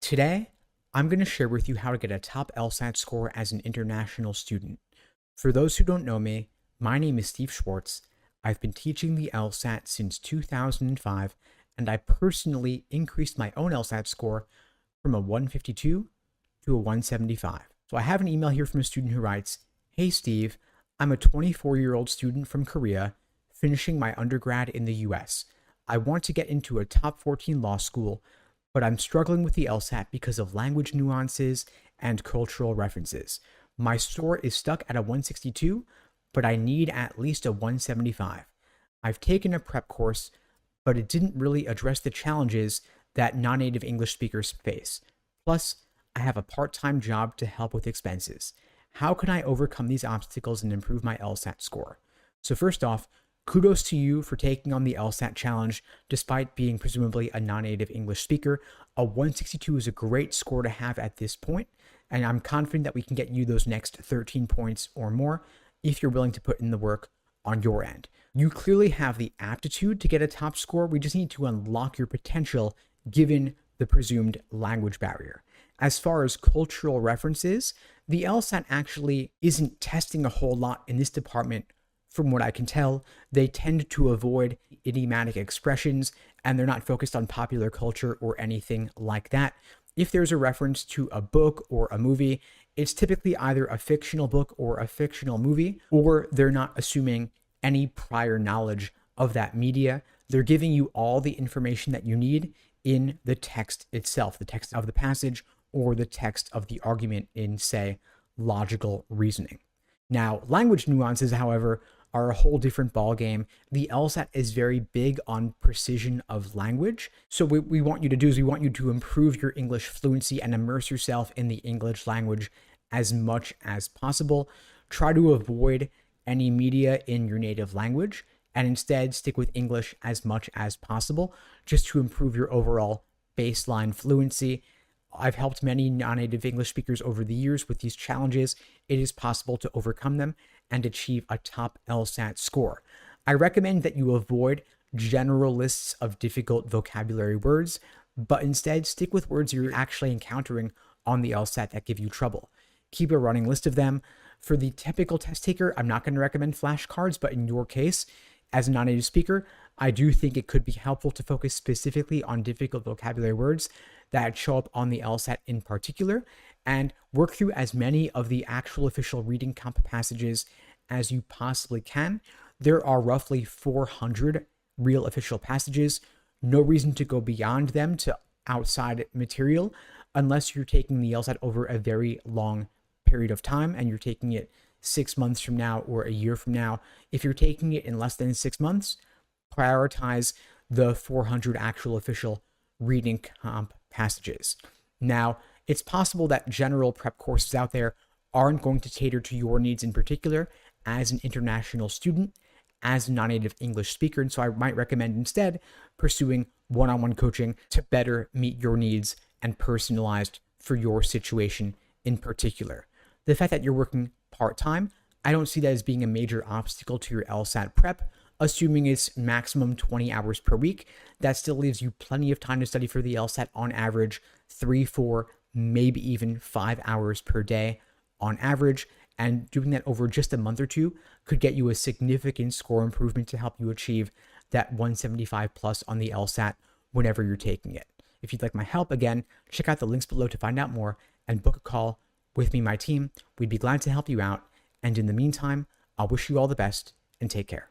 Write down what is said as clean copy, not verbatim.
Today, I'm going to share with you how to get a top LSAT score as an international student. For those who don't know me, my name is Steve Schwartz. I've been teaching the LSAT since 2005, and I personally increased my own LSAT score from a 152 to a 175. So I have an email here from a student who writes, "Hey Steve, I'm a 24-year-old student from Korea, finishing my undergrad in the US. I want to get into a top 14 law school, but I'm struggling with the LSAT because of language nuances and cultural references. My score is stuck at a 162, but I need at least a 175. I've taken a prep course, but it didn't really address the challenges that non-native English speakers face. Plus, I have a part-time job to help with expenses. How can I overcome these obstacles and improve my LSAT score?" So first off, kudos to you for taking on the LSAT challenge despite being presumably a non-native English speaker. A 162 is a great score to have at this point, and I'm confident that we can get you those next 13 points or more if you're willing to put in the work on your end. You clearly have the aptitude to get a top score. We just need to unlock your potential given the presumed language barrier. As far as cultural references, the LSAT actually isn't testing a whole lot in this department. From what I can tell, they tend to avoid idiomatic expressions, and they're not focused on popular culture or anything like that. If there's a reference to a book or a movie, it's typically either a fictional book or a fictional movie, or they're not assuming any prior knowledge of that media. They're giving you all the information that you need in the text itself, the text of the passage or the text of the argument in, say, logical reasoning. Now, language nuances, however, are a whole different ballgame. The LSAT is very big on precision of language. So what we want you to do is we want you to improve your English fluency and immerse yourself in the English language as much as possible. Try to avoid any media in your native language and instead stick with English as much as possible just to improve your overall baseline fluency. I've helped many non-native English speakers over the years with these challenges. It is possible to overcome them and achieve a top LSAT score. I recommend that you avoid general lists of difficult vocabulary words, but instead stick with words you're actually encountering on the LSAT that give you trouble. Keep a running list of them. For the typical test taker, I'm not going to recommend flashcards, but in your case, as a non-native speaker, I do think it could be helpful to focus specifically on difficult vocabulary words that show up on the LSAT in particular, and work through as many of the actual official reading comp passages as you possibly can. There are roughly 400 real official passages. No reason to go beyond them to outside material unless you're taking the LSAT over a very long period of time and you're taking it 6 months from now or a year from now. If you're taking it in less than 6 months, prioritize the 400 actual official reading comp passages. Now, it's possible that general prep courses out there aren't going to cater to your needs in particular as an international student, as a non-native English speaker, and so I might recommend instead pursuing one-on-one coaching to better meet your needs and personalized for your situation in particular. The fact that you're working part-time, I don't see that as being a major obstacle to your LSAT prep. Assuming it's maximum 20 hours per week, that still leaves you plenty of time to study for the LSAT, on average 3, 4, maybe even 5 hours per day on average. And doing that over just a month or two could get you a significant score improvement to help you achieve that 175 plus on the LSAT whenever you're taking it. If you'd like my help, again, check out the links below to find out more and book a call with me, my team. We'd be glad to help you out. And in the meantime, I'll wish you all the best and take care.